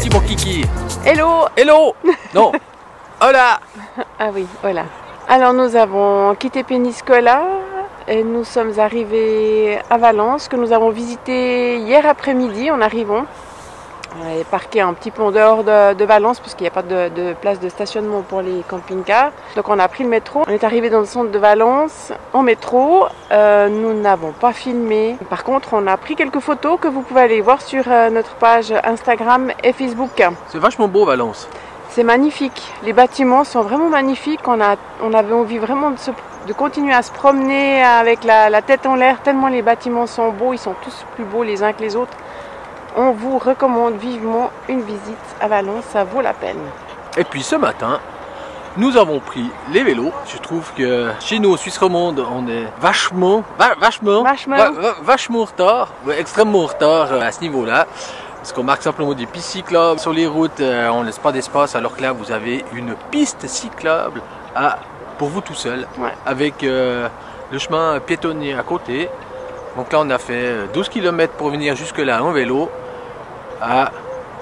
petit mon kiki. Hello. Hello. Non. Hola. Ah oui, voilà. Alors nous avons quitté Péniscola et nous sommes arrivés à Valence, que nous avons visité hier après-midi en arrivant. On est parqué un petit peu en dehors de Valence parce qu'il n'y a pas de place de stationnement pour les camping-cars. Donc on a pris le métro. On est arrivé dans le centre de Valence en métro. Nous n'avons pas filmé. Par contre, on a pris quelques photos que vous pouvez aller voir sur notre page Instagram et Facebook. C'est vachement beau Valence. C'est magnifique. Les bâtiments sont vraiment magnifiques. On avait envie vraiment de continuer à se promener avec la tête en l'air tellement les bâtiments sont beaux. Ils sont tous plus beaux les uns que les autres. On vous recommande vivement une visite à Valence, ça vaut la peine. Et puis ce matin, nous avons pris les vélos. Je trouve que chez nous, au Suisse romande, on est vachement en retard, extrêmement en retard à ce niveau-là. Parce qu'on marque simplement des pistes cyclables sur les routes, on ne laisse pas d'espace, alors que là, vous avez une piste cyclable pour vous tout seul, avec le chemin piétonnier à côté. Donc là, on a fait 12 km pour venir jusque-là en vélo, à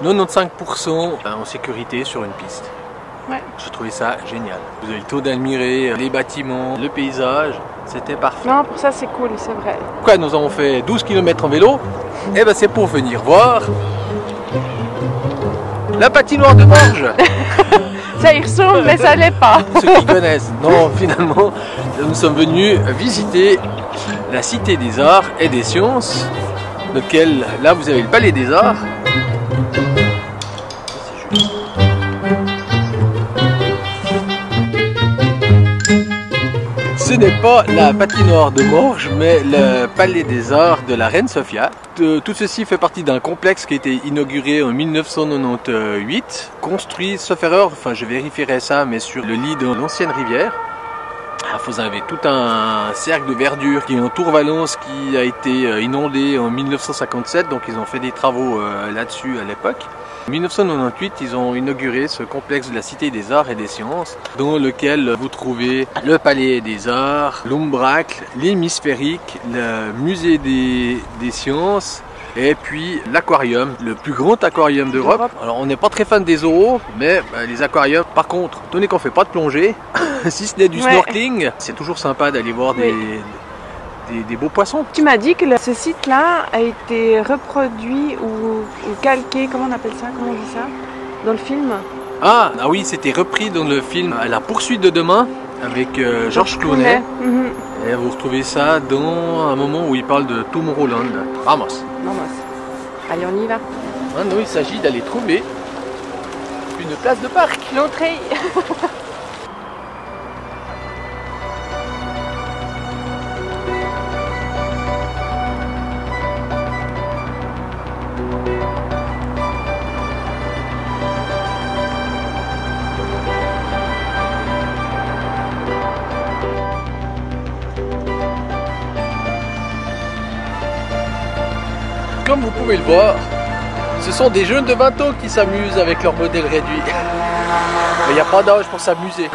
95% en sécurité sur une piste. Ouais. J'ai trouvé ça génial. Vous avez le temps d'admirer les bâtiments, le paysage, c'était parfait. Non, pour ça c'est cool, c'est vrai. Pourquoi nous avons fait 12 km en vélo? Eh ben c'est pour venir voir la patinoire de Morges. Ça y ressemble, mais ça l'est pas. Ceux qui connaissent. Non, finalement, nous sommes venus visiter la Cité des Arts et des Sciences, lequel, là, vous avez le Palais des Arts. Ce n'est pas la patinoire de Morges, mais le Palais des Arts de la Reine Sofia. Tout ceci fait partie d'un complexe qui a été inauguré en 1998, construit, sauf erreur, enfin je vérifierai ça, mais sur le lit de l'ancienne rivière. Vous avez tout un cercle de verdure qui entoure Valence, qui a été inondé en 1957, donc ils ont fait des travaux là-dessus à l'époque. En 1998, ils ont inauguré ce complexe de la Cité des Arts et des Sciences, dans lequel vous trouvez le Palais des Arts, l'Umbracle, l'Hémisphérique, le Musée des Sciences, et puis l'aquarium, le plus grand aquarium d'Europe. Alors on n'est pas très fan des zoos, mais les aquariums, par contre, tenez qu'on ne fait pas de plongée, si ce n'est du snorkeling, c'est toujours sympa d'aller voir des beaux poissons. Tu m'as dit que ce site-là a été reproduit ou calqué, comment on appelle ça, comment on dit ça, dans le film? Ah oui, c'était repris dans le film La poursuite de demain avec Georges Clooney. Et vous retrouvez ça dans un moment où il parle de Tomorrowland. Vamos. Allez, on y va. Maintenant, il s'agit d'aller trouver une place de parc. L'entrée. Comme vous pouvez le voir, ce sont des jeunes de 20 ans qui s'amusent avec leur modèle réduit. Mais il n'y a pas d'âge pour s'amuser.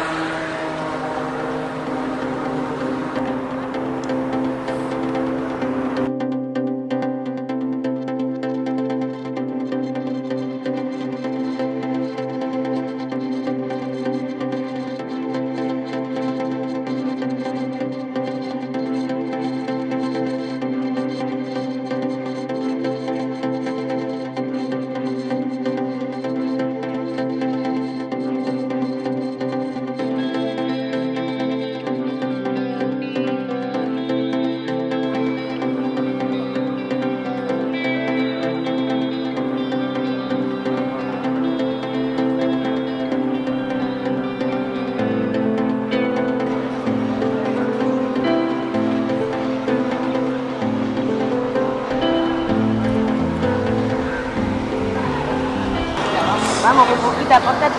Vamos, un poquito, apórtate.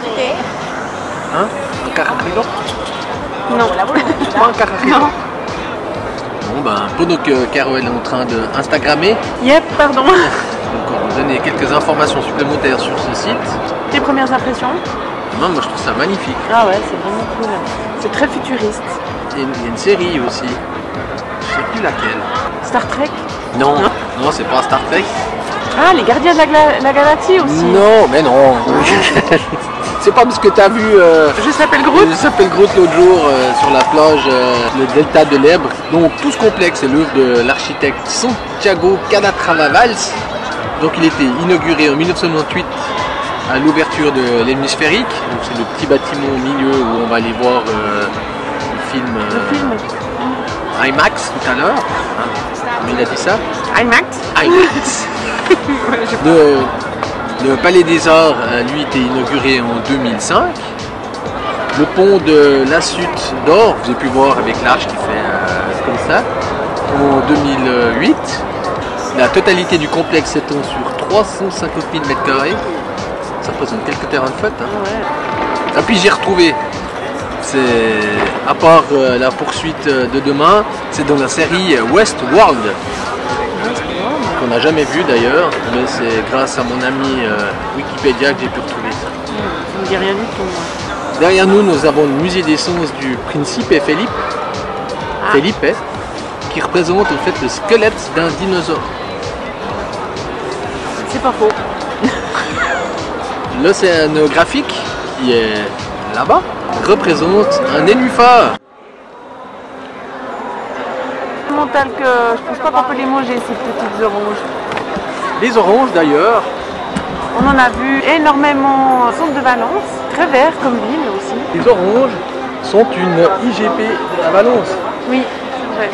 Hein? Un carrapino? Non. Pas un carrapino? Non. Bon ben, pendant que Caro est en train de Instagrammer, Yep, pardon. donc on va vous donner quelques informations supplémentaires sur ce site. Tes premières impressions? Non, moi je trouve ça magnifique. Ah ouais, c'est vraiment cool. C'est très futuriste. Il y a une série aussi. Je sais plus laquelle. Star Trek? Non, non, c'est pas Star Trek. Ah, les gardiens de la galaxie aussi. Non, mais non. C'est pas parce que tu as vu. Je s'appelle Groot. Je s'appelle Groot l'autre jour sur la plage, le delta de l'Èbre. Donc tout ce complexe est l'œuvre de l'architecte Santiago Calatrava-Valls. Donc il était inauguré en 1998 à l'ouverture de l'hémisphérique. Donc c'est le petit bâtiment au milieu où on va aller voir le film. IMAX tout à l'heure. Hein, il a dit ça. IMAX. IMAX. Le Palais des Arts, lui, était inauguré en 2005. Le pont de la Sutte d'Or, vous avez pu voir avec l'arche qui fait comme ça, en 2008. La totalité du complexe s'étend sur 350 000 m². Ça représente quelques terrains de foot. Hein. Ouais. Et puis j'ai retrouvé, c'est à part la poursuite de demain, c'est dans la série Westworld. Qu'on n'a jamais vu d'ailleurs, mais c'est grâce à mon ami Wikipédia que j'ai pu retrouver ça. Ça me dit rien du tout. Moi. Derrière nous, nous avons le musée des sciences du Principe Felipe, qui représente en fait le squelette d'un dinosaure. C'est pas faux. L'océanographique, qui est là-bas, représente un nénuphar. Que je pense pas qu'on peut les manger, ces petites oranges. Les oranges d'ailleurs. On en a vu énormément au centre de Valence, très vert comme ville aussi. Les oranges sont une IGP à Valence. Oui, c'est vrai.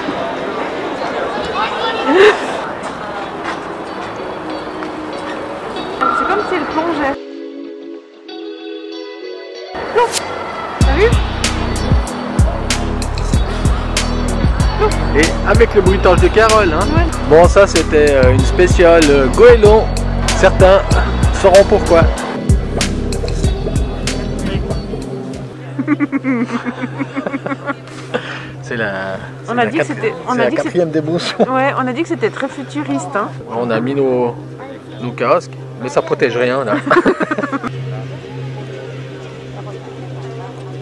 C'est comme si elle plongeait. T'as vu? Et avec le bruitage de Carole. Hein. Ouais. Bon, ça c'était une spéciale goéland. Certains sauront pourquoi. C'est la. On a dit que c'était. C'est la quatrième des bons sons. Ouais, on a dit que c'était très futuriste. Hein. On a mis nos casques, mais ça protège rien là.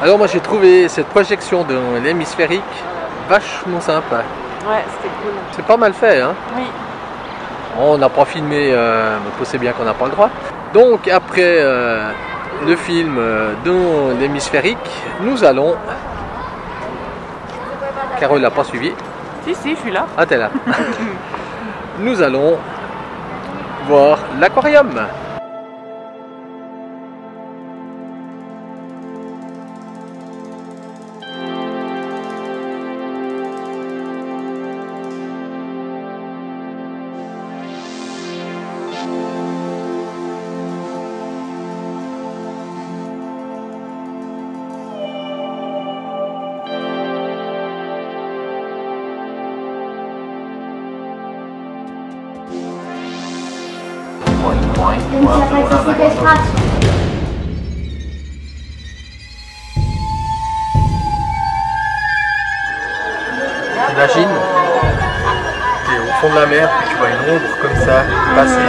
Alors moi j'ai trouvé cette projection dans l'hémisphérique vachement sympa. Ouais, c'était cool. C'est pas mal fait, hein. Oui. On n'a pas filmé, mais c'est bien qu'on n'a pas le droit. Donc après le film dans l'hémisphérique, nous allons... Carole l'a pas suivi. Si, je suis là. Ah, t'es là. Nous allons voir l'aquarium. Imagine, tu es au fond de la mer, puis tu vois une ombre comme ça passer.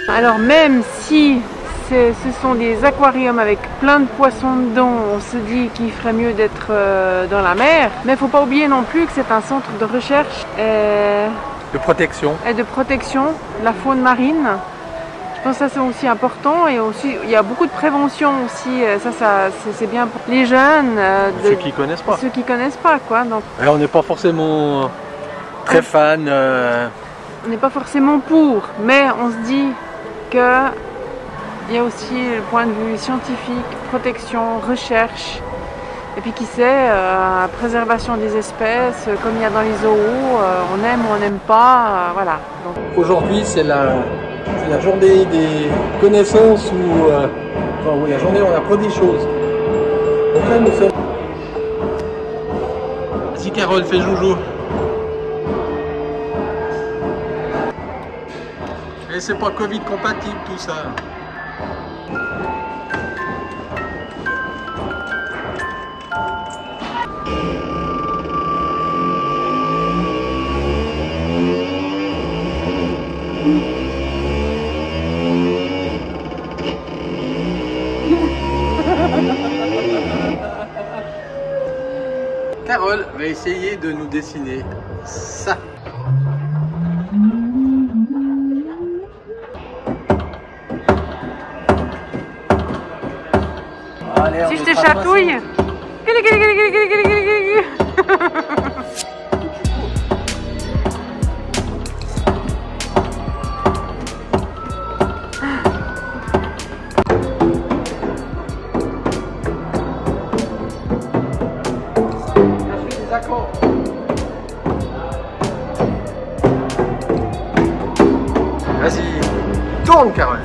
Alors même si ce sont des aquariums avec plein de poissons dedans, on se dit qu'il ferait mieux d'être dans la mer, mais il ne faut pas oublier non plus que c'est un centre de recherche De protection. Et de protection de la faune marine. Je pense que ça c'est aussi important, et aussi il y a beaucoup de prévention aussi, ça c'est bien pour les jeunes. Ceux qui connaissent pas. Ceux qui connaissent pas quoi. Donc, alors, on n'est pas forcément très fan. on n'est pas forcément pour, mais on se dit que il y a aussi le point de vue scientifique, protection, recherche, et puis qui sait, préservation des espèces, comme il y a dans les zoos, on aime ou on n'aime pas, voilà. Aujourd'hui, c'est la journée des connaissances où la journée où on apprend des choses. Donc là, nous sommes... Vas-y Carole, fais joujou. Et c'est pas Covid compatible tout ça. va essayer de nous dessiner ça. Allez, si je te chatouille. Vas-y, tourne Carole.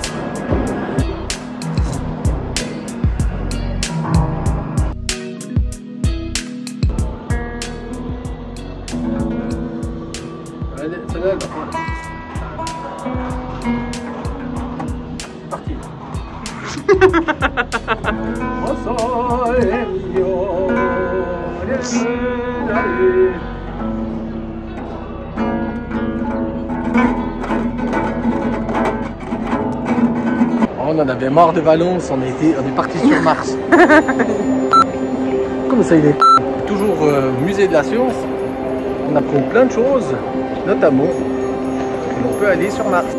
Allez, celle-là, parti. On en avait marre de Valence, on est parti sur Mars. Comme ça il est toujours musée de la science, on apprend plein de choses, notamment qu'on peut aller sur Mars.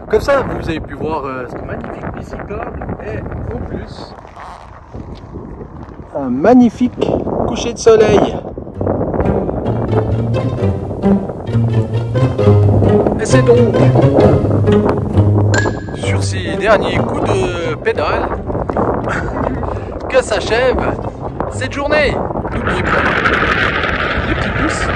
Comme ça, vous avez pu voir ce magnifique piste cyclable et en plus un magnifique coucher de soleil. Et c'est donc sur ces derniers coups de pédale que s'achève cette journée. N'oubliez pas le petit pouce.